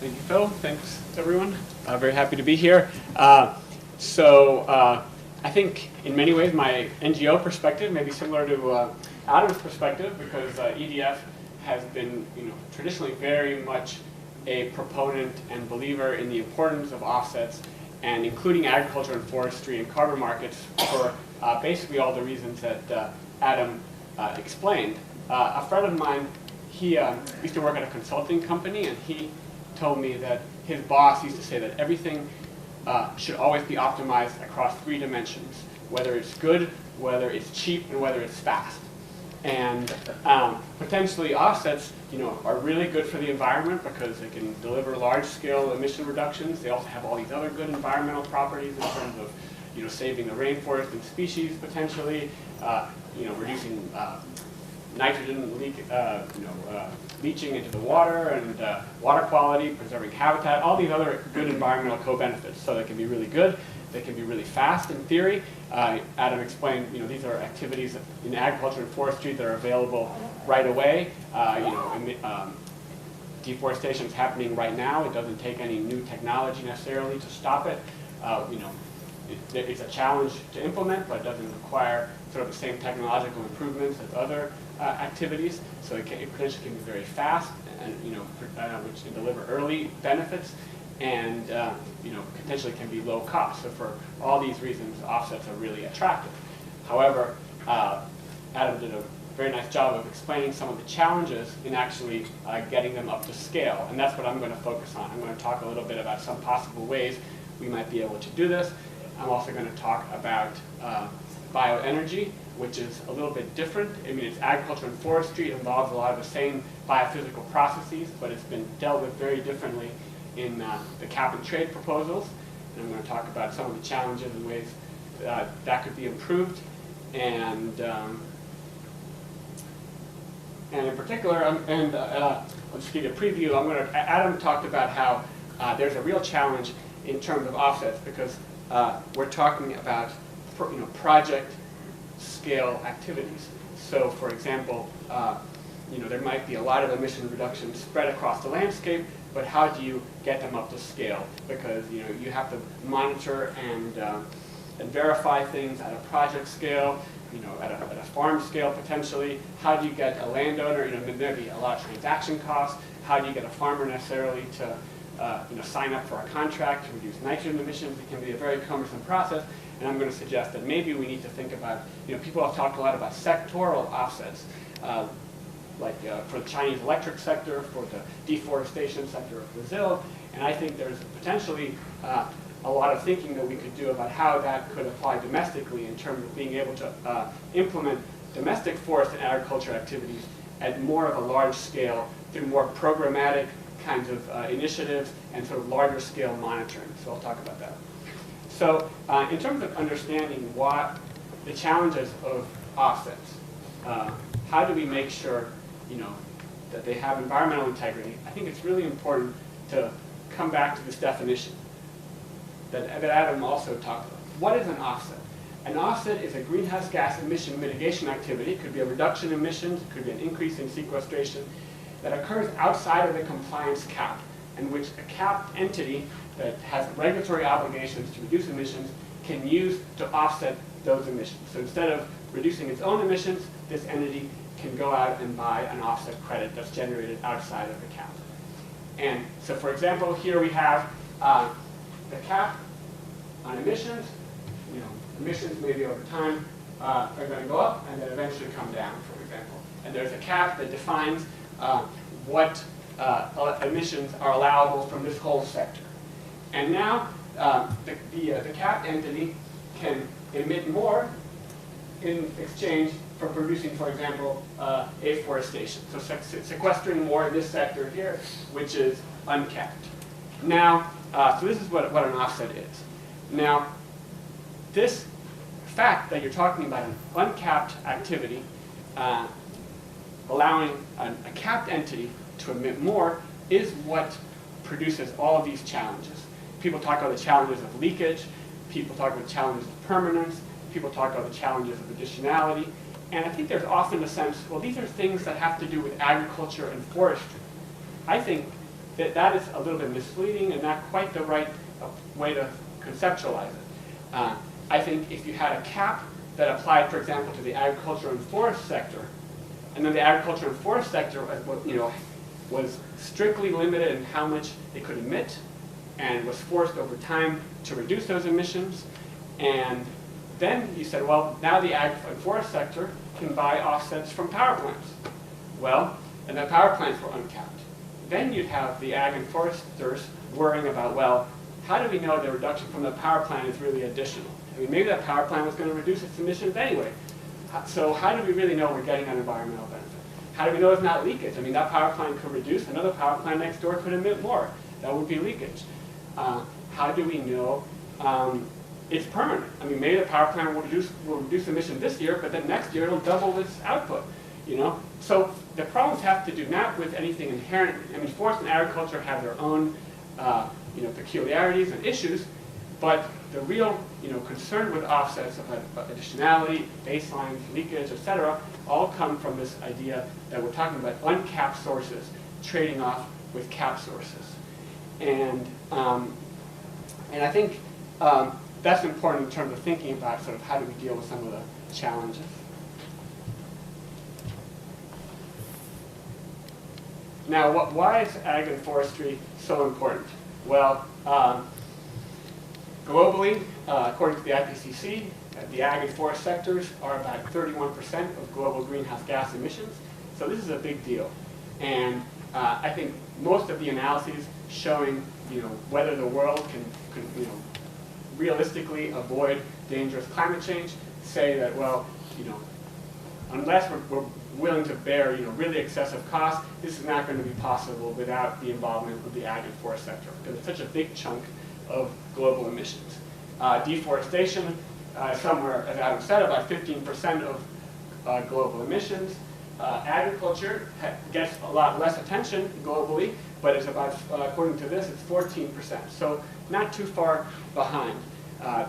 Thank you, Phil. Thanks, everyone. Very happy to be here. I think in many ways my NGO perspective may be similar to Adam's perspective, because EDF has been, traditionally very much a proponent and believer in the importance of offsets, and including agriculture and forestry and carbon markets for basically all the reasons that Adam explained. A friend of mine, he used to work at a consulting company, and he told me that his boss used to say that everything should always be optimized across 3 dimensions, whether it's good, whether it's cheap, and whether it's fast. And potentially offsets, are really good for the environment because they can deliver large-scale emission reductions. They also have all these other good environmental properties in terms of, saving the rainforest and species potentially, reducing nitrogen leaching into the water and water quality, preserving habitat, all these other good environmental co-benefits. So they can be really good. They can be really fast in theory. Adam explained, these are activities in agriculture and forestry that are available right away. Deforestation is happening right now. It doesn't take any new technology necessarily to stop it. It's a challenge to implement, but it doesn't require sort of the same technological improvements as other activities. So it potentially can be very fast, and which can deliver early benefits, and potentially can be low cost. So for all these reasons, offsets are really attractive. However, Adam did a very nice job of explaining some of the challenges in actually getting them up to scale, and that's what I'm going to focus on. I'm going to talk a little bit about some possible ways we might be able to do this. I'm also going to talk about bioenergy, which is a little bit different. I mean, it's agriculture and forestry. It involves a lot of the same biophysical processes, but it's been dealt with very differently in the cap and trade proposals. And I'm going to talk about some of the challenges and ways that could be improved. And in particular, I'll just give you a preview. Adam talked about how there's a real challenge in terms of offsets, because we're talking about project scale activities. So for example, there might be a lot of emission reductions spread across the landscape, but how do you get them up to scale? Because you have to monitor and verify things at a project scale, at a farm scale potentially. How do you get a landowner, there may be a lot of transaction costs. How do you get a farmer necessarily to sign up for a contract to reduce nitrogen emissions? It can be a very cumbersome process, and I'm going to suggest that maybe we need to think about, people have talked a lot about sectoral offsets, for the Chinese electric sector, for the deforestation sector of Brazil, and I think there's potentially a lot of thinking that we could do about how that could apply domestically in terms of being able to implement domestic forest and agriculture activities at more of a large scale through more programmatic kinds of initiatives and sort of larger scale monitoring. So I'll talk about that. So in terms of understanding what the challenges of offsets, how do we make sure that they have environmental integrity? I think it's really important to come back to this definition that Adam also talked about. What is an offset? An offset is a greenhouse gas emission mitigation activity. It could be a reduction in emissions, it could be an increase in sequestration, that occurs outside of the compliance cap, in which a capped entity that has regulatory obligations to reduce emissions can use to offset those emissions. So instead of reducing its own emissions, this entity can go out and buy an offset credit that's generated outside of the cap. And so for example, here we have the cap on emissions. Emissions maybe over time are going to go up and then eventually come down, for example. And there's a cap that defines what emissions are allowable from this whole sector. And now the capped entity can emit more in exchange for producing, for example, afforestation. So sequestering more in this sector here, which is uncapped. Now, so this is what an offset is. Now, this fact that you're talking about an uncapped activity allowing a capped entity to emit more is what produces all of these challenges. People talk about the challenges of leakage, people talk about the challenges of permanence, people talk about the challenges of additionality, and I think there's often a sense, well, these are things that have to do with agriculture and forestry. I think that is a little bit misleading and not quite the right way to conceptualize it. I think if you had a cap that applied, for example, to the agriculture and forest sector, and then the agriculture and forest sector was strictly limited in how much it could emit and was forced over time to reduce those emissions, and then you said, well, now the ag and forest sector can buy offsets from power plants. Well, and the power plants were uncapped. Then you'd have the ag and foresters worrying about, well, how do we know the reduction from the power plant is really additional? I mean, maybe that power plant was going to reduce its emissions anyway. So how do we really know we're getting an environmental benefit? How do we know it's not leakage? I mean, that power plant could reduce, another power plant next door could emit more. That would be leakage. How do we know it's permanent? I mean, maybe the power plant will reduce emissions this year, but then next year it'll double its output. So the problems have to do not with anything inherent. I mean, forest and agriculture have their own peculiarities and issues, but the real concern with offsets of additionality, baselines, leakage, etc., all come from this idea that we're talking about uncapped sources trading off with capped sources. And I think that's important in terms of thinking about sort of how do we deal with some of the challenges. Now, why is ag and forestry so important? Well, globally, according to the IPCC, the ag and forest sectors are about 31% of global greenhouse gas emissions. So this is a big deal. And I think most of the analyses showing whether the world can realistically avoid dangerous climate change say that, well, unless we're willing to bear really excessive costs, this is not going to be possible without the involvement of the ag and forest sector, because it's such a big chunk of global emissions. Deforestation, somewhere, as Adam said, about 15% of global emissions. Agriculture gets a lot less attention globally, but it's about, according to this, it's 14%. So not too far behind.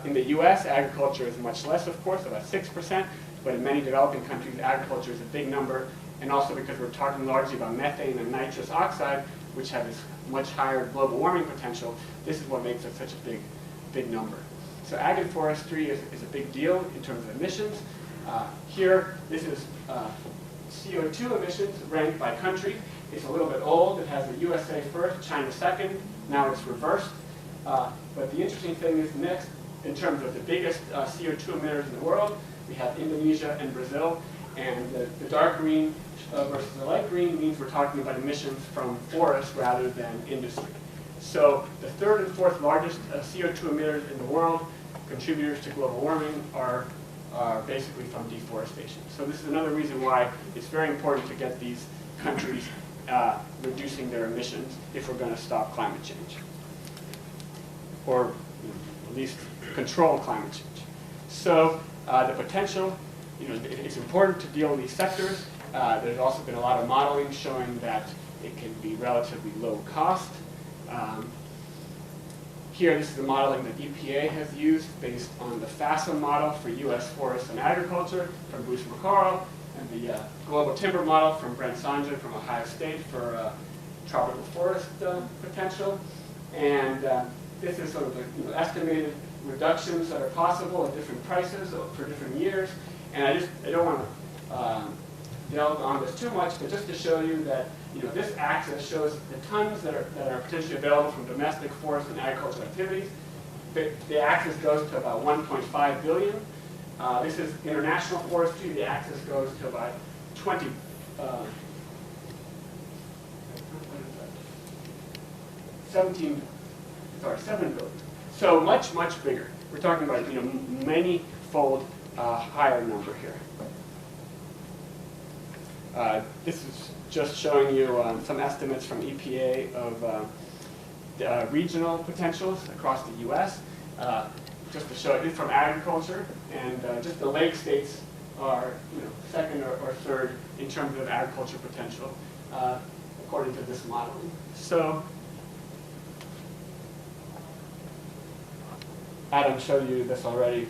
In the US, agriculture is much less, of course, about 6%, but in many developing countries, agriculture is a big number, and also because we're talking largely about methane and nitrous oxide, which have this much higher global warming potential, this is what makes it such a big number. So ag and forestry is a big deal in terms of emissions. Here, this is CO2 emissions ranked by country. It's a little bit old. It has the USA first, China second. Now it's reversed. But the interesting thing is next, in terms of the biggest CO2 emitters in the world, we have Indonesia and Brazil. And the dark green versus the light green means we're talking about emissions from forests rather than industry. So the third and fourth largest CO2 emitters in the world, contributors to global warming, are basically from deforestation. So this is another reason why it's very important to get these countries reducing their emissions if we're going to stop climate change, or at least control climate change. So the potential, it's important to deal with these sectors. There's also been a lot of modeling showing that it can be relatively low cost. Here, this is the modeling that EPA has used based on the FASA model for U.S. forests and agriculture from Bruce McCarl, and the global timber model from Brent Sanjay from Ohio State for tropical forest potential. And this is sort of the estimated reductions that are possible at different prices for different years. And I don't want to delve on this too much, but just to show you that this axis shows the tons that are potentially available from domestic forest and agricultural activities. The axis goes to about 1.5 billion. This is international forestry. The axis goes to about 7 billion. So much, much bigger. We're talking about many-fold higher number here. This is just showing you some estimates from EPA of regional potentials across the U.S. Just to show it from agriculture, and just the lake states are second or third in terms of agriculture potential, according to this modeling. So Adam showed you this already.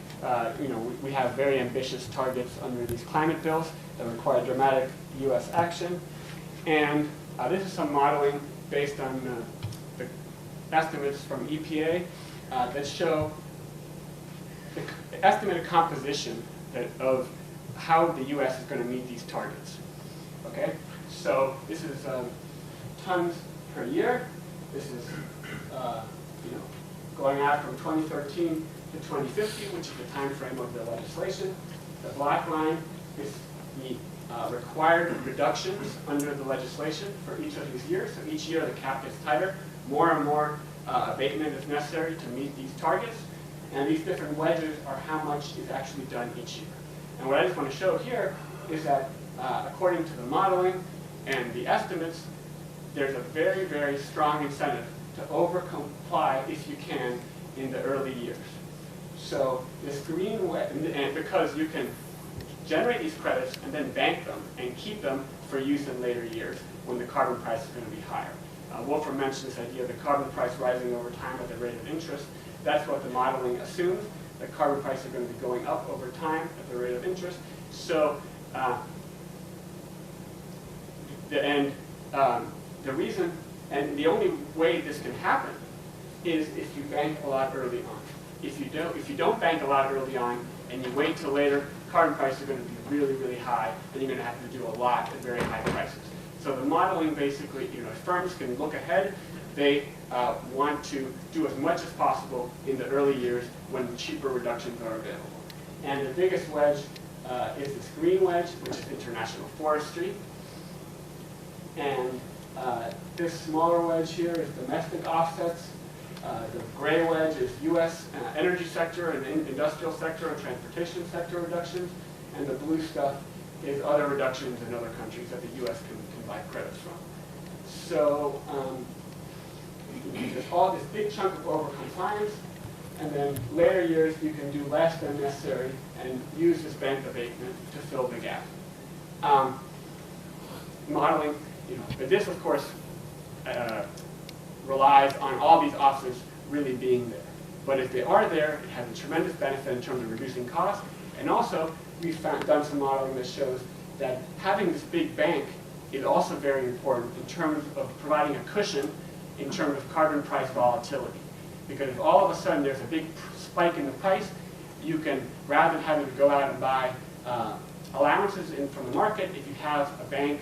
We have very ambitious targets under these climate bills that require dramatic U.S. action. And this is some modeling based on the estimates from EPA that show the estimated composition of how the U.S. is going to meet these targets. Okay, so this is tons per year. This is going out from 2013 to 2050, which is the time frame of the legislation. The black line is the required reductions under the legislation for each of these years. So each year the cap gets tighter. More and more abatement is necessary to meet these targets. And these different wedges are how much is actually done each year. And what I just want to show here is that according to the modeling and the estimates, there's a very, very strong incentive to over-comply if you can in the early years. So this green wedge, and because you can generate these credits and then bank them and keep them for use in later years when the carbon price is going to be higher. Wolfram mentioned this idea of the carbon price rising over time at the rate of interest. That's what the modeling assumes. The carbon prices are going to be going up over time at the rate of interest. So, the reason, and the only way this can happen is if you bank a lot early on. If you don't bank a lot early on and you wait till later, carbon prices are going to be really, really high, and you're going to have to do a lot at very high prices. So the modeling basically, firms can look ahead. They want to do as much as possible in the early years when cheaper reductions are available. And the biggest wedge is this green wedge, which is international forestry. And this smaller wedge here is domestic offsets. The gray wedge is U.S. Energy sector and industrial sector and transportation sector reductions. And the blue stuff is other reductions in other countries that the U.S. can buy credits from. So there's all this big chunk of over-compliance, and then later years you can do less than necessary and use this bank abatement to fill the gap. Modeling, but this of course relies on all these offsets really being there. But if they are there, it has a tremendous benefit in terms of reducing costs, and also we've done some modeling that shows that having this big bank is also very important in terms of providing a cushion in terms of carbon price volatility. Because if all of a sudden there's a big spike in the price, you can, rather than having to go out and buy allowances from the market, if you have a bank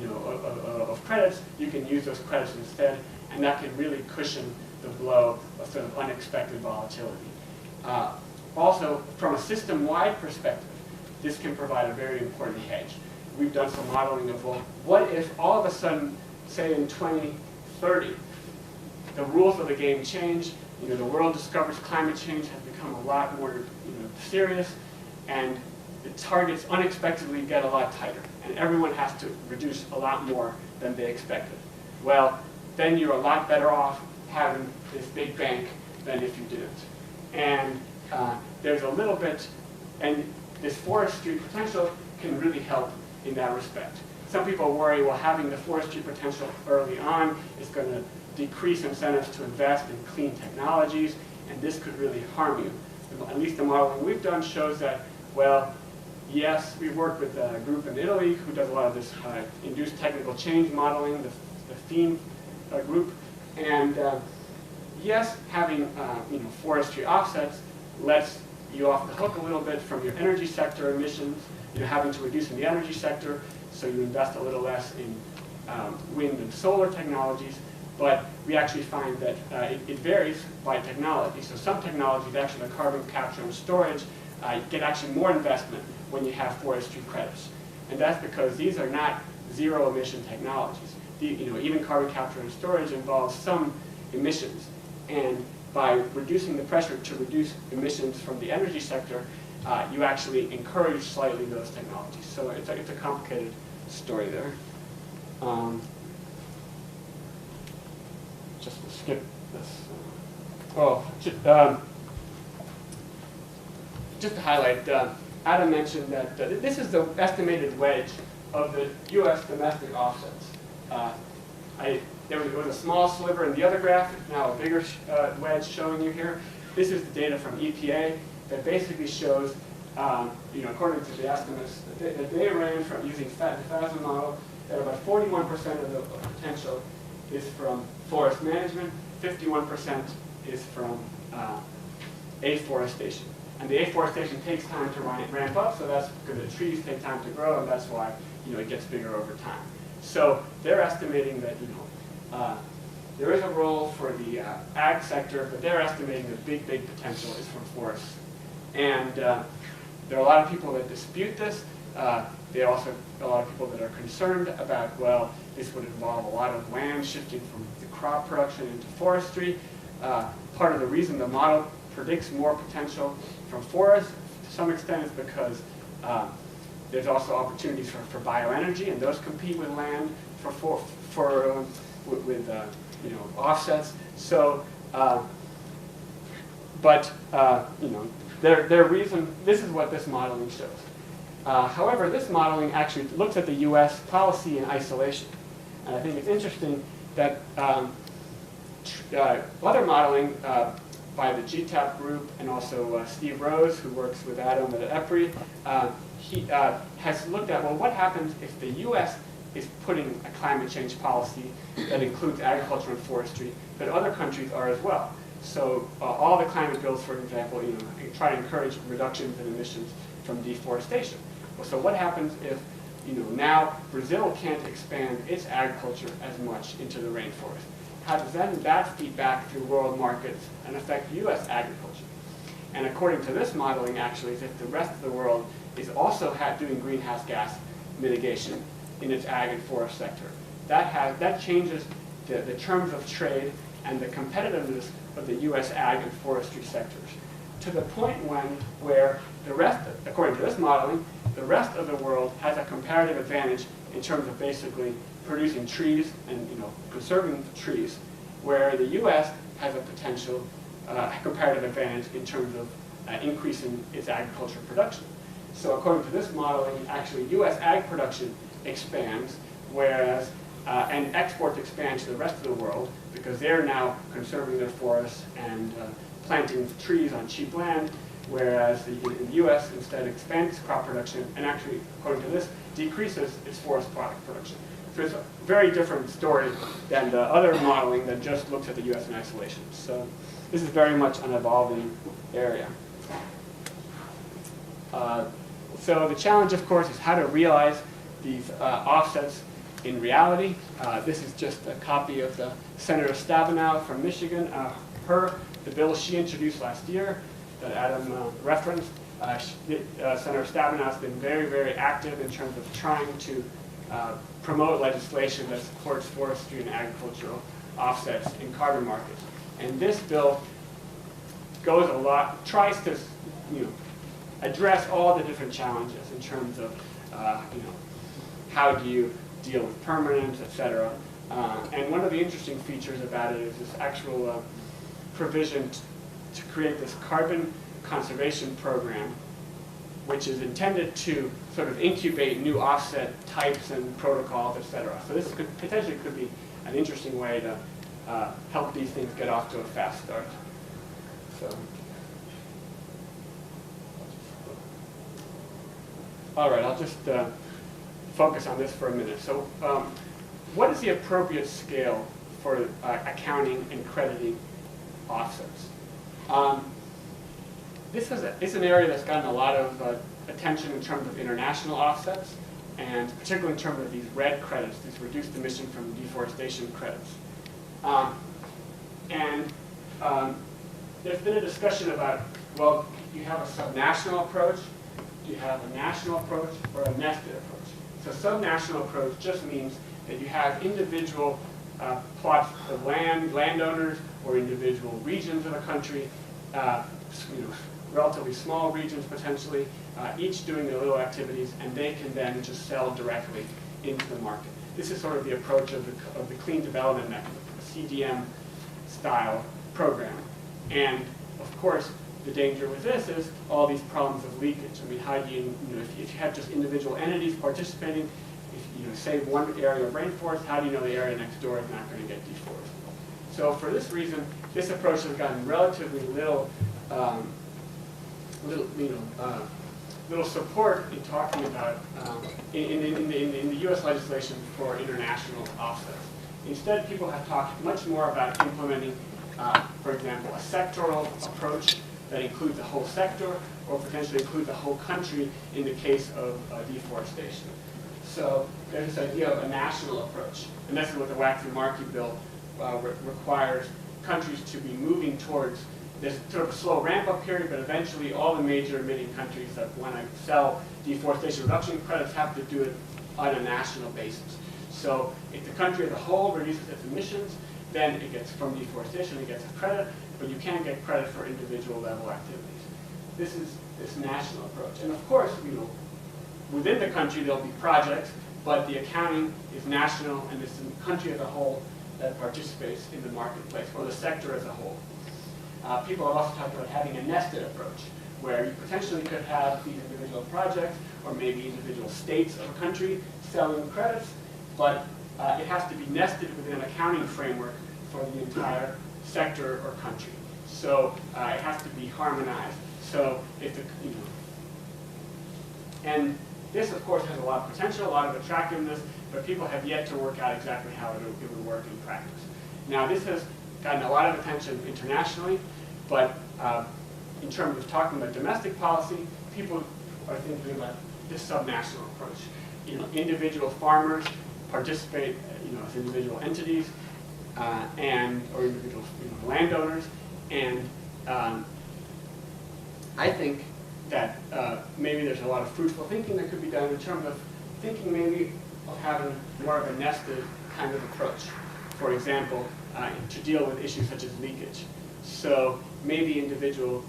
of credits, you can use those credits instead, and that can really cushion the blow of sort of unexpected volatility. Also, from a system-wide perspective, this can provide a very important hedge. We've done some modeling of, well, what if all of a sudden, say in 2030, the rules of the game change, the world discovers climate change has become a lot more serious, and the targets unexpectedly get a lot tighter, and everyone has to reduce a lot more than they expected. Well, then you're a lot better off having this big bank than if you didn't. And there's a little bit, and this forestry potential can really help in that respect. Some people worry, well, having the forestry potential early on is going to decrease incentives to invest in clean technologies, and this could really harm you. At least the modeling we've done shows that, well, yes, we've worked with a group in Italy who does a lot of this induced technical change modeling, the theme group, and yes, having forestry offsets lets you off the hook a little bit from your energy sector emissions, having to reduce in the energy sector, so you invest a little less in wind and solar technologies, but we actually find that it varies by technology. So some technologies, actually the carbon capture and storage, get actually more investment when you have forestry credits. And that's because these are not zero emission technologies. Even carbon capture and storage involves some emissions. And by reducing the pressure to reduce emissions from the energy sector, you actually encourage slightly those technologies. So it's a complicated story there. Just to skip this. Just to highlight, Adam mentioned that this is the estimated wedge of the U.S. domestic offsets. There was a small sliver in the other graph, now a bigger wedge showing you here. This is the data from EPA that basically shows, according to the estimates, that they ran from using the FASM model, that about 41% of the potential is from forest management, 51% is from afforestation. And the afforestation takes time to ramp up, so that's because the trees take time to grow, and that's why it gets bigger over time. So they're estimating that there is a role for the ag sector, but they're estimating the big potential is from forests. And there are a lot of people that dispute this. There are also a lot of people that are concerned about, well, this would involve a lot of land shifting from the crop production into forestry. Part of the reason the model predicts more potential from forests to some extent is because there's also opportunities for bioenergy, and those compete with land with offsets. So, their reason. This is what this modeling shows. However, this modeling actually looks at the U.S. policy in isolation, and I think it's interesting that other modeling by the GTAP group and also Steve Rose, who works with Adam at EPRI, he has looked at, well, what happens if the U.S. is putting a climate change policy that includes agriculture and forestry, but other countries are as well. So all the climate bills, for example, try to encourage reductions in emissions from deforestation. Well, so what happens if now Brazil can't expand its agriculture as much into the rainforest? How does that feed back through world markets and affect U.S. agriculture? And according to this modeling, actually, is if the rest of the world is also doing greenhouse gas mitigation in its ag and forest sector, that changes the terms of trade and the competitiveness of the U.S. ag and forestry sectors to the point where the rest, according to this modeling, the rest of the world has a comparative advantage in terms of basically producing trees and conserving trees, where the U.S. has a potential comparative advantage in terms of increasing its agricultural production. So according to this modeling, actually U.S. ag production expands, whereas and exports expand to the rest of the world because they're now conserving their forests and planting trees on cheap land, whereas the U.S. instead expands crop production and actually, according to this, decreases its forest product production. So it's a very different story than the other modeling that just looks at the U.S. in isolation. So this is very much an evolving area. So the challenge, of course, is how to realize these offsets in reality. This is just a copy of the Senator Stabenow from Michigan. The bill she introduced last year that Adam referenced. Senator Stabenow has been very active in terms of trying to promote legislation that supports forestry and agricultural offsets in carbon markets. And this bill tries to address all the different challenges in terms of how do you deal with permanence, etc. And one of the interesting features about it is this actual provision to create this carbon conservation program, which is intended to sort of incubate new offset types and protocols, etc. So this potentially could be an interesting way to help these things get off to a fast start. So, all right, I'll just focus on this for a minute. So, what is the appropriate scale for accounting and crediting offsets? This is an area that's gotten a lot of attention in terms of international offsets, and particularly in terms of these red credits, these reduced emission from deforestation credits. There's been a discussion about, well, do you have a subnational approach, do you have a national approach, or a nested approach? So subnational approach just means that you have individual plots of landowners or individual regions of a country, relatively small regions potentially, each doing their little activities, and they can then just sell directly into the market. This is sort of the approach of the clean development mechanism, a CDM style program. And of course, the danger with this is all these problems of leakage. I mean, how do you, if you have just individual entities participating, if you save one area of rainforest, how do you know the area next door is not going to get deforested? So for this reason, this approach has gotten relatively little support in talking about in the U.S. legislation for international offsets. Instead, people have talked much more about implementing, for example, a sectoral approach that includes the whole sector, or potentially includes the whole country in the case of deforestation. So there's this idea of a national approach, and this is what the Waxman-Markey bill requires countries to be moving towards. There's sort of a slow ramp-up period, but eventually all the major emitting countries that want to sell deforestation reduction credits have to do it on a national basis. So if the country as a whole reduces its emissions, then it gets, from deforestation, it gets a credit, but you can't get credit for individual level activities. This is this national approach. And of course, within the country there'll be projects, but the accounting is national, and it's the country as a whole that participates in the marketplace, or the sector as a whole. People have also talked about having a nested approach, where you potentially could have these individual projects, or maybe individual states of a country selling credits, but it has to be nested within an accounting framework for the entire sector or country. So it has to be harmonized. So if the, and this of course has a lot of potential, a lot of attractiveness, but people have yet to work out exactly how it would work in practice. Now this has gotten a lot of attention internationally, but in terms of talking about domestic policy, people are thinking about this subnational approach. Individual farmers participate, as individual entities, or individual landowners, and I think that maybe there's a lot of fruitful thinking that could be done in terms of thinking maybe of having more of a nested kind of approach. For example, to deal with issues such as leakage. So maybe individual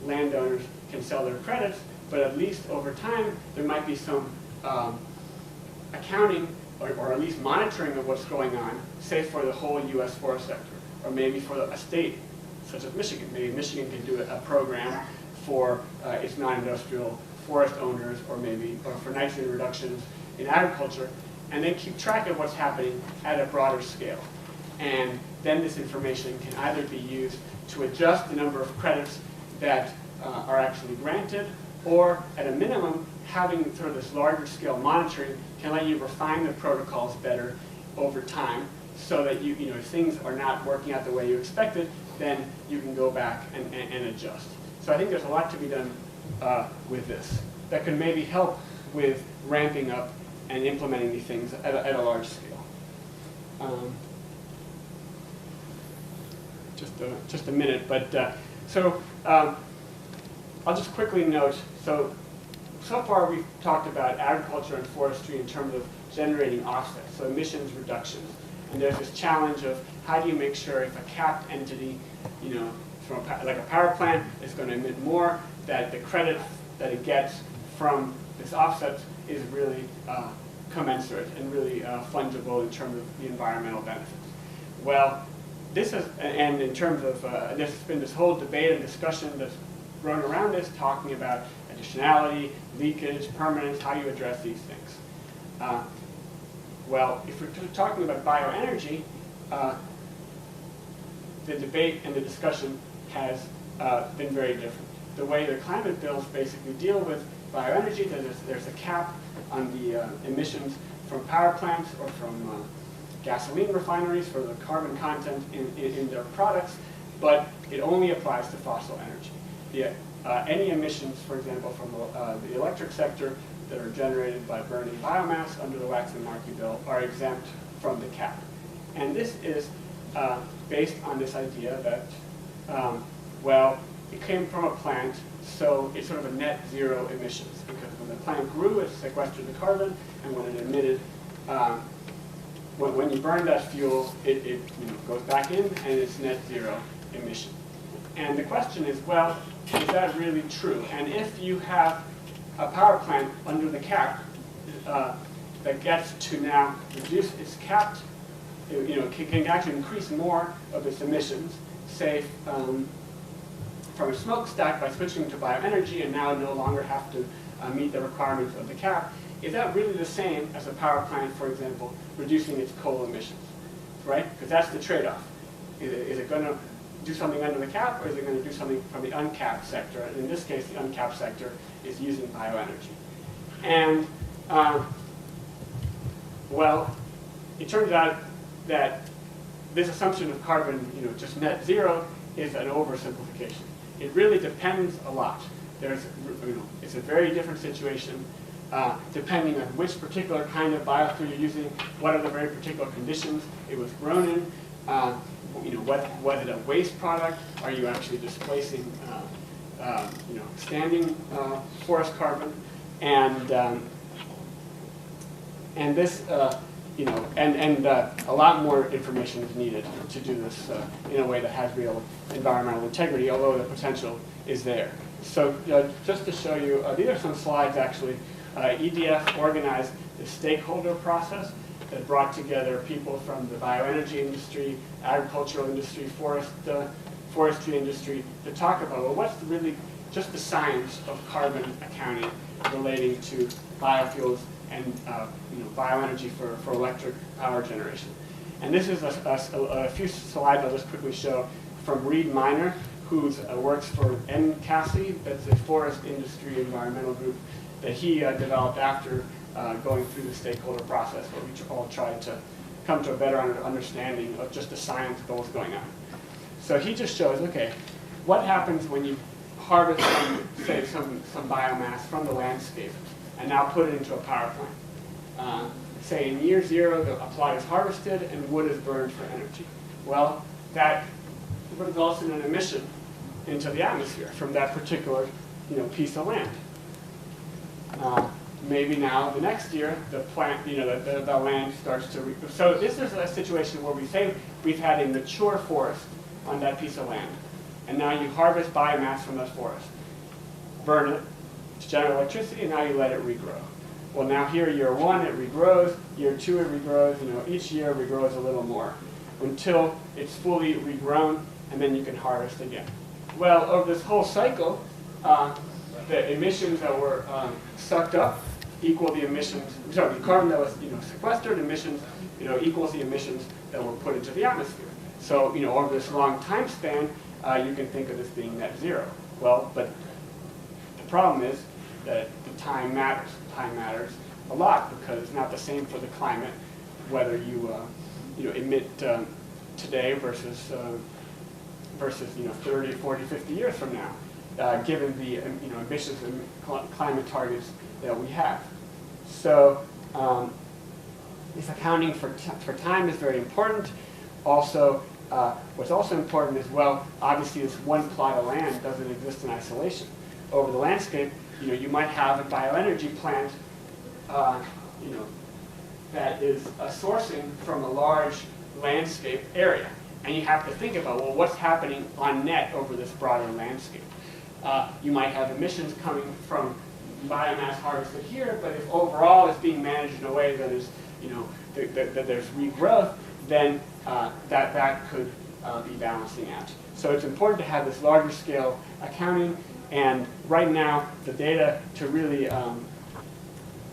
landowners can sell their credits, but at least over time there might be some accounting or at least monitoring of what's going on, say for the whole U.S. forest sector, or maybe for a state such as Michigan. Maybe Michigan can do a program for its non-industrial forest owners, or for nitrogen reductions in agriculture, and then keep track of what's happening at a broader scale. And then this information can either be used to adjust the number of credits that are actually granted, or at a minimum, having sort of this larger scale monitoring can let you refine the protocols better over time, so that if things are not working out the way you expected, then you can go back and adjust. So I think there's a lot to be done with this that could maybe help with ramping up and implementing these things at a large scale. Just a minute, but I'll just quickly note, so far we've talked about agriculture and forestry in terms of generating offsets, so emissions reductions. And there's this challenge of how do you make sure if a capped entity, from like a power plant is going to emit more, that the credit that it gets from this offset is really commensurate and really fungible in terms of the environmental benefits. Well, this is, and in terms of, there's been this whole debate and discussion that's grown around this, talking about additionality, leakage, permanence, how you address these things. Well, if we're talking about bioenergy, the debate and the discussion has been very different. The way the climate bills basically deal with bioenergy, there's a cap on the emissions from power plants or from gasoline refineries for the carbon content in their products, but it only applies to fossil energy. Any emissions, for example, from the electric sector that are generated by burning biomass under the Waxman-Markey bill are exempt from the cap. And this is based on this idea that, well, it came from a plant, so it's sort of a net zero emissions, because when the plant grew, it sequestered the carbon, and when it emitted, when you burn that fuel, it goes back in, and it's net zero emission. And the question is, well, is that really true? And if you have a power plant under the cap that gets to now reduce its capped, can actually increase more of its emissions, say from a smokestack by switching to bioenergy and now no longer have to meet the requirements of the cap, is that really the same as a power plant, for example, reducing its coal emissions, right? Because that's the trade-off. Is it going to do something under the cap, or is it going to do something from the uncapped sector? And in this case, the uncapped sector is using bioenergy. And, well, it turns out that this assumption of carbon, just net zero is an oversimplification. It really depends a lot. It's a very different situation depending on which particular kind of biofuel you're using, what are the very particular conditions it was grown in, was it a waste product? Are you actually displacing, standing forest carbon? And this, a lot more information is needed to do this in a way that has real environmental integrity, although the potential is there. So just to show you, these are some slides actually. EDF organized the stakeholder process that brought together people from the bioenergy industry, agricultural industry, forestry industry to talk about, well, what's really just the science of carbon accounting relating to biofuels and bioenergy for electric power generation. And this is a few slides I'll just quickly show from Reed Miner, who works for NCASI, that's a forest industry environmental group that he developed after going through the stakeholder process, where we all tried to come to a better understanding of just the science of what was going on. So he just shows, okay, what happens when you harvest, say, some biomass from the landscape and now put it into a power plant. Say in year zero, the plot is harvested and wood is burned for energy. Well, that results in an emission into the atmosphere from that particular piece of land. Maybe now the next year the plant, the land starts to. So this is a situation where we say we've had a mature forest on that piece of land, and now you harvest biomass from that forest, burn it to generate electricity, and now you let it regrow. Well, now here year one it regrows, year two it regrows. Each year it regrows a little more until it's fully regrown, and then you can harvest again. Well, over this whole cycle, the emissions that were sucked up equal the emissions. Sorry, the carbon that was sequestered, emissions equals the emissions that were put into the atmosphere. So over this long time span, you can think of this being net zero. Well, but the problem is that the time matters. Time matters a lot because it's not the same for the climate, whether you emit today versus 30, 40, 50 years from now, given the ambitious climate targets that we have. So this accounting for time is very important. Also, what's also important is, well, obviously this one plot of land doesn't exist in isolation. Over the landscape, you might have a bioenergy plant, that is sourcing from a large landscape area. And you have to think about, well, what's happening on net over this broader landscape? You might have emissions coming from biomass harvested here, but if overall it's being managed in a way that is, that there's regrowth, then that could be balancing out. So it's important to have this larger scale accounting, and right now the data to really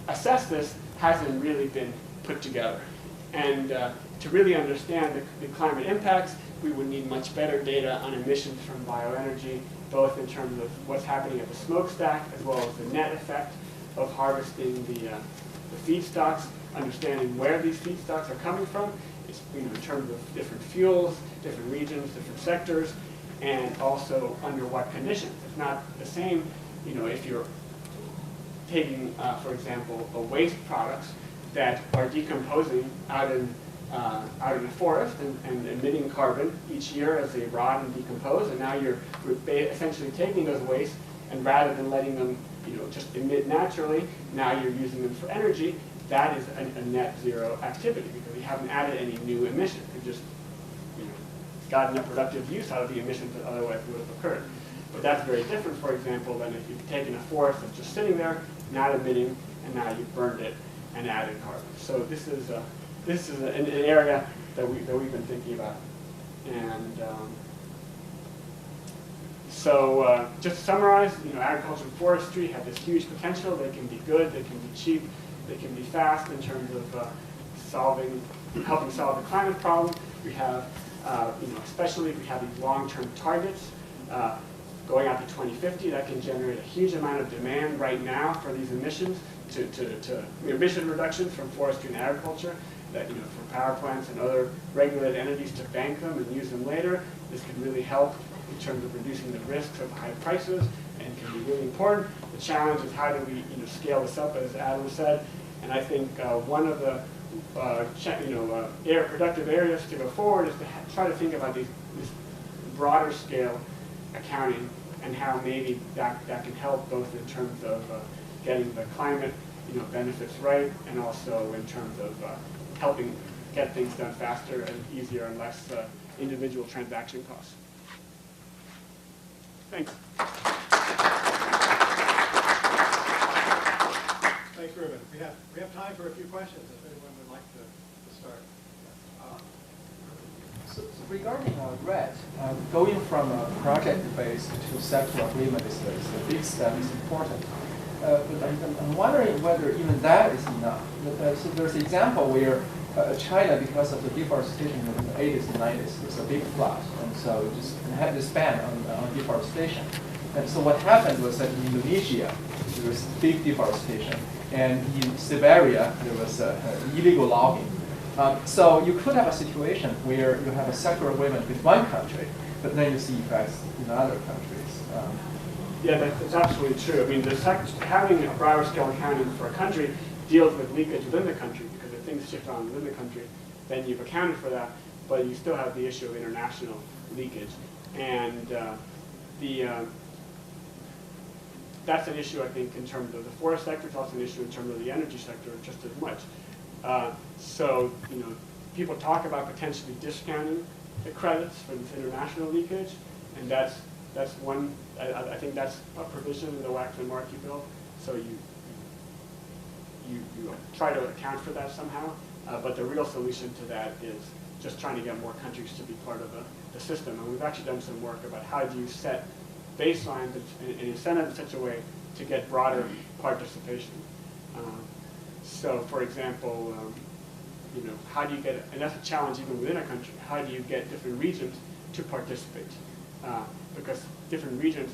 assess this hasn't really been put together. And to really understand the climate impacts, we would need much better data on emissions from bioenergy, both in terms of what's happening at the smokestack as well as the net effect of harvesting the feedstocks, understanding where these feedstocks are coming from, in terms of different fuels, different regions, different sectors, and also under what conditions. It's not the same, if you're taking, for example, waste products that are decomposing out in the forest and emitting carbon each year as they rot and decompose, and now you're essentially taking those wastes, and rather than letting them just emit naturally, now you're using them for energy. That is a net zero activity because you haven't added any new emissions. You've just gotten a productive use out of the emissions that otherwise would have occurred. But that's very different, for example, than if you've taken a forest that's just sitting there, not emitting, and now you've burned it and added carbon. So this is an area that we've been thinking about. And so just to summarize, agriculture and forestry have this huge potential. They can be good, they can be cheap, they can be fast in terms of helping solve the climate problem. We have, especially if we have these long-term targets going out to 2050, that can generate a huge amount of demand right now for these emissions, to emission reductions from forestry and agriculture. that, for power plants and other regulated entities to bank them and use them later. This could really help in terms of reducing the risks of high prices and can be really important. The challenge is how do we scale this up, as Adam said, and I think one of the productive areas to go forward is to try to think about this broader scale accounting and how maybe that can help both in terms of getting the climate benefits right, and also in terms of helping get things done faster and easier and less individual transaction costs. Thanks. Thanks, Ruben. We have time for a few questions if anyone would like to start. So regarding RED, going from a project-based to sector agreement is a big step, is important. But I'm wondering whether even that is enough. So there's an example where China, because of the deforestation in the 80s and 90s, there's a big flood, and so it just had this ban on deforestation. And so what happened was that in Indonesia, there was big deforestation, and in Siberia, there was illegal logging. So you could have a situation where you have a sector agreement with one country, but then you see effects in other countries. Yeah, that's absolutely true. I mean, having a broader scale accounting for a country deals with leakage within the country, because if things shift on within the country, then you've accounted for that, but you still have the issue of international leakage. And that's an issue, I think, in terms of the forest sector. It's also an issue in terms of the energy sector just as much. So, people talk about potentially discounting the credits for this international leakage, and that's one. I think that's a provision in the Waxman-Markey bill. So you try to account for that somehow, but the real solution to that is just trying to get more countries to be part of the system. And we've actually done some work about how do you set baselines and incentives in such a way to get broader participation. So, for example, how do you get, and that's a challenge even within a country, how do you get different regions to participate? Because different regions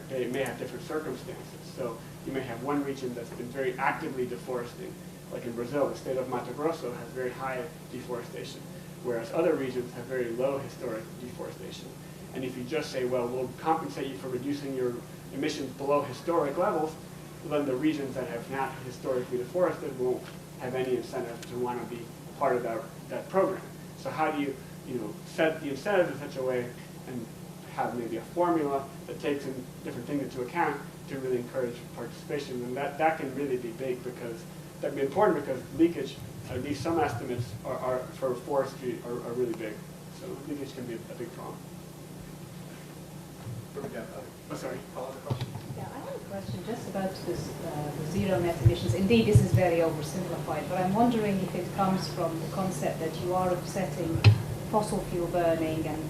they may have different circumstances. So you may have one region that's been very actively deforesting. Like in Brazil, the state of Mato Grosso has very high deforestation, whereas other regions have very low historic deforestation. And if you just say, well, we'll compensate you for reducing your emissions below historic levels, then the regions that have not historically deforested won't have any incentive to want to be part of that program. So how do you set the incentives in such a way and have maybe a formula that takes in different things into account to really encourage participation? And that can really be big, because that'd be important, because leakage, at least some estimates are for forestry are really big. So leakage can be a big problem. Oh, sorry. Yeah, I have a question just about this the zero net emissions. Indeed, this is very oversimplified, but I'm wondering if it comes from the concept that you are offsetting fossil fuel burning, and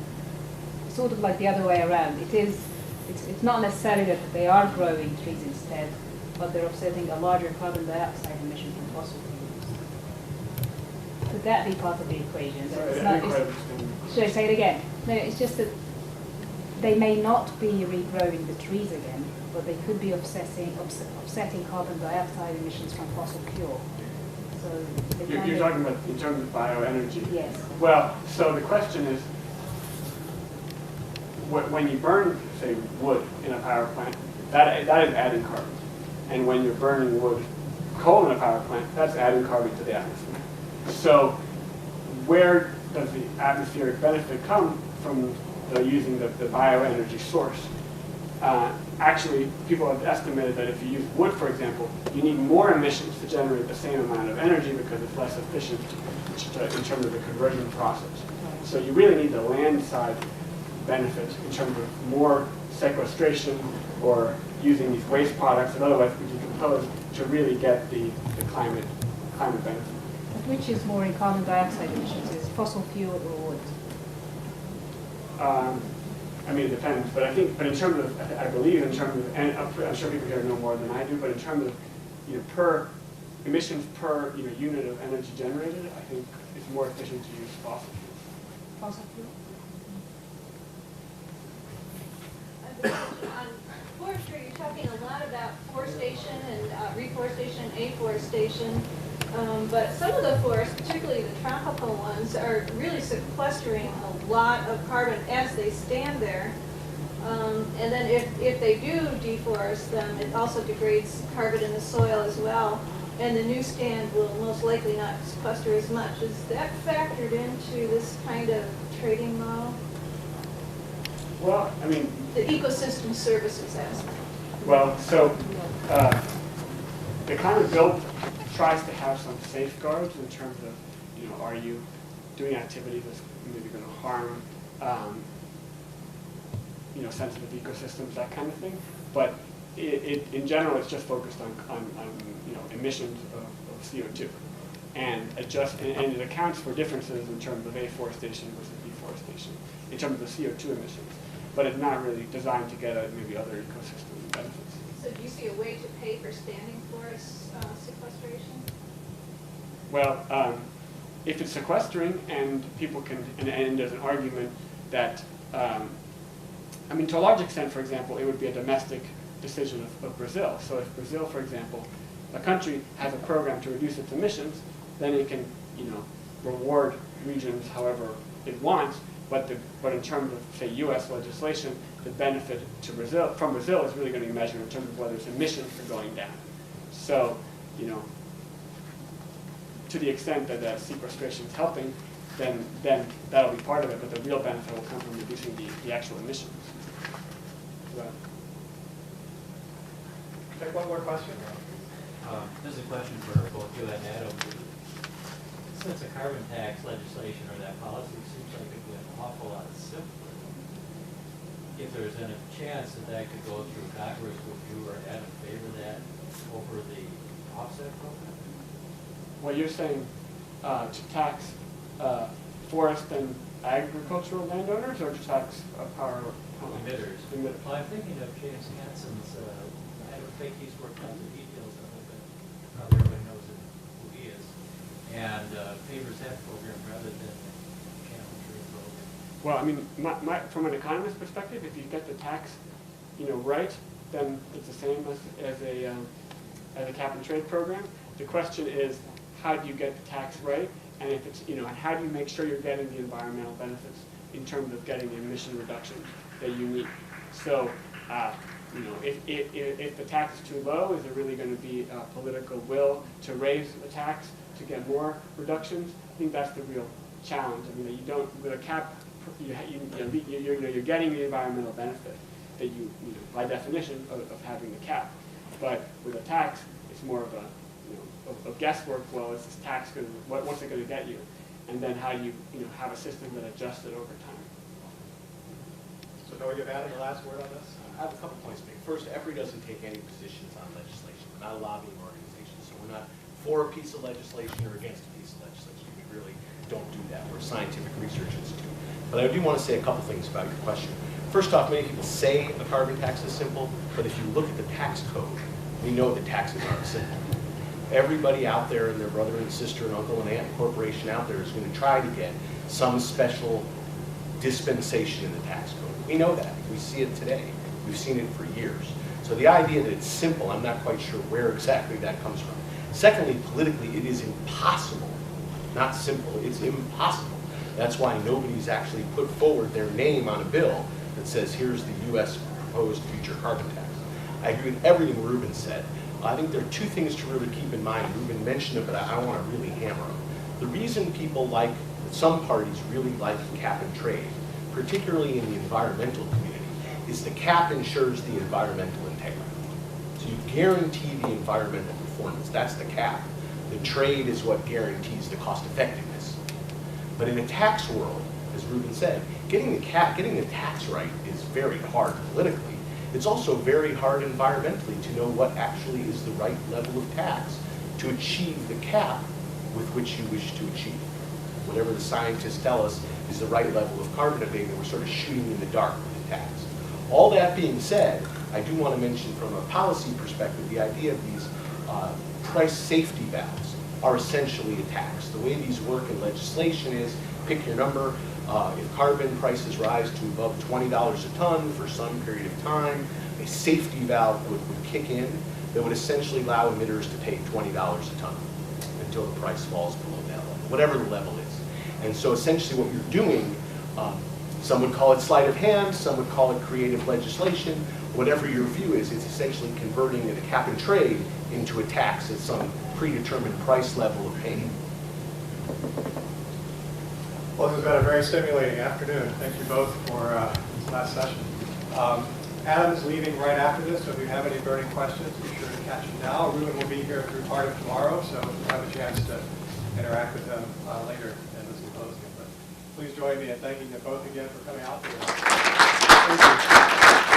sort of like the other way around. It's not necessarily that they are growing trees instead, but they're offsetting a larger carbon dioxide emission from fossil fuels. Could that be part of the equation? Should I say it again? No, it's just that they may not be regrowing the trees again, but they could be offsetting carbon dioxide emissions from fossil fuel. So you're talking about in terms of bioenergy? Yes. Well, so the question is, when you burn, say, wood in a power plant, that is adding carbon. And when you're burning coal in a power plant, that's adding carbon to the atmosphere. So where does the atmospheric benefit come from using the bioenergy source? Actually, people have estimated that if you use wood, for example, you need more emissions to generate the same amount of energy, because it's less efficient in terms of the conversion process. So you really need the land side benefit in terms of more sequestration or using these waste products and otherwise we decompose to really get the climate benefit. But which is more in carbon dioxide emissions? Is fossil fuel or wood? I mean, it depends, but in terms of, I believe in terms of, and I'm sure people here know more than I do, but in terms of, per emissions per unit of energy generated, I think it's more efficient to use fossil fuels. Fossil fuel? On forestry, you're talking a lot about forestation and reforestation and afforestation. But some of the forests, particularly the tropical ones, are really sequestering a lot of carbon as they stand there. And then if they do deforest them, it also degrades carbon in the soil as well. And the new stand will most likely not sequester as much. Is that factored into this kind of trading model? Well, I mean, The ecosystem services aspect. well, so the kind of bill tries to have some safeguards in terms of, are you doing activities that's maybe going to harm, sensitive ecosystems, that kind of thing. But in general, it's just focused on emissions of CO2, and it accounts for differences in terms of afforestation versus deforestation in terms of the CO2 emissions. But it's not really designed to get at maybe other ecosystem benefits. So do you see a way to pay for standing forest sequestration? Well, if it's sequestering and people can, and there's an argument that, to a large extent, for example, it would be a domestic decision of Brazil. So if Brazil, for example, a country has a program to reduce its emissions, then it can, reward regions however it wants. But in terms of, say, U.S. legislation, the benefit to from Brazil is really going to be measured in terms of whether its emissions are going down. So, to the extent that sequestration is helping, then that'll be part of it. But the real benefit will come from reducing the actual emissions. Take one more question. This is a question for both you and Adam. Since the carbon tax legislation or that policy seems like it'd be an awful lot simpler, if there's any chance that could go through Congress, would you or Adam favor that over the offset program? Well, you're saying to tax forest and agricultural landowners, or to tax power emitters? Well, I'm thinking of James Hansen's, I don't think he's worked out the details of it, but probably everybody knows who he is, and favors that program rather than the cap and trade program. Well, from an economist perspective, if you get the tax, right, then it's the same as a cap and trade program. The question is, how do you get the tax right, and if it's, and how do you make sure you're getting the environmental benefits in terms of getting the emission reduction that you need? So, if the tax is too low, is there really going to be a political will to raise the tax to get more reductions? I think that's the real challenge. You don't, with a cap, you're getting the environmental benefit that you by definition of having the cap. But with a tax, it's more of a of guesswork. Well, is this tax going to, what's it going to get you? And then how do you have a system that adjusts it over time? So do we give Adam the last word on this? I have a couple points to make. First, EFRI doesn't take any positions on legislation. We're not a lobbying organization, so we're not for a piece of legislation or against a piece of legislation. We really don't do that. We're a scientific research institute. But I do want to say a couple things about your question. First off, many people say a carbon tax is simple, but if you look at the tax code, we know that taxes aren't simple. Everybody out there and their brother and sister and uncle and aunt and corporation out there is going to try to get some special dispensation in the tax code. We know that. We see it today. We've seen it for years. So the idea that it's simple, I'm not quite sure where exactly that comes from. Secondly, politically, it is impossible. Not simple, it's impossible. That's why nobody's actually put forward their name on a bill that says, here's the U.S. proposed future carbon tax. I agree with everything Ruben said. I think there are two things to really keep in mind. Ruben mentioned it, but I want to really hammer them. The reason people like, some parties really like cap and trade, particularly in the environmental community, is the cap ensures the environmental integrity. So you guarantee the environmental performance. That's the cap. The trade is what guarantees the cost effectiveness. But in a tax world, as Ruben said, getting the tax right is very hard politically. It's also very hard environmentally to know what actually is the right level of tax to achieve the cap with which you wish to achieve. Whatever the scientists tell us is the right level of carbon abatement, we're sort of shooting in the dark with the tax. All that being said, I do want to mention from a policy perspective, the idea of these price safety valves are essentially a tax. The way these work in legislation is, pick your number, if carbon prices rise to above $20 a ton for some period of time, a safety valve would kick in that would essentially allow emitters to pay $20 a ton. And until the price falls below that level, whatever the level is. And so essentially what you're doing, some would call it sleight of hand, some would call it creative legislation. Whatever your view is, it's essentially converting the cap and trade into a tax at some predetermined price level of paying. Well, this has been a very stimulating afternoon. Thank you both for this last session. Adam's leaving right after this, so if you have any burning questions, be sure to catch him now. Ruben will be here through part of tomorrow, so you'll have a chance to interact with them later in the symposium. But please join me in thanking them both again for coming out today. Thank you.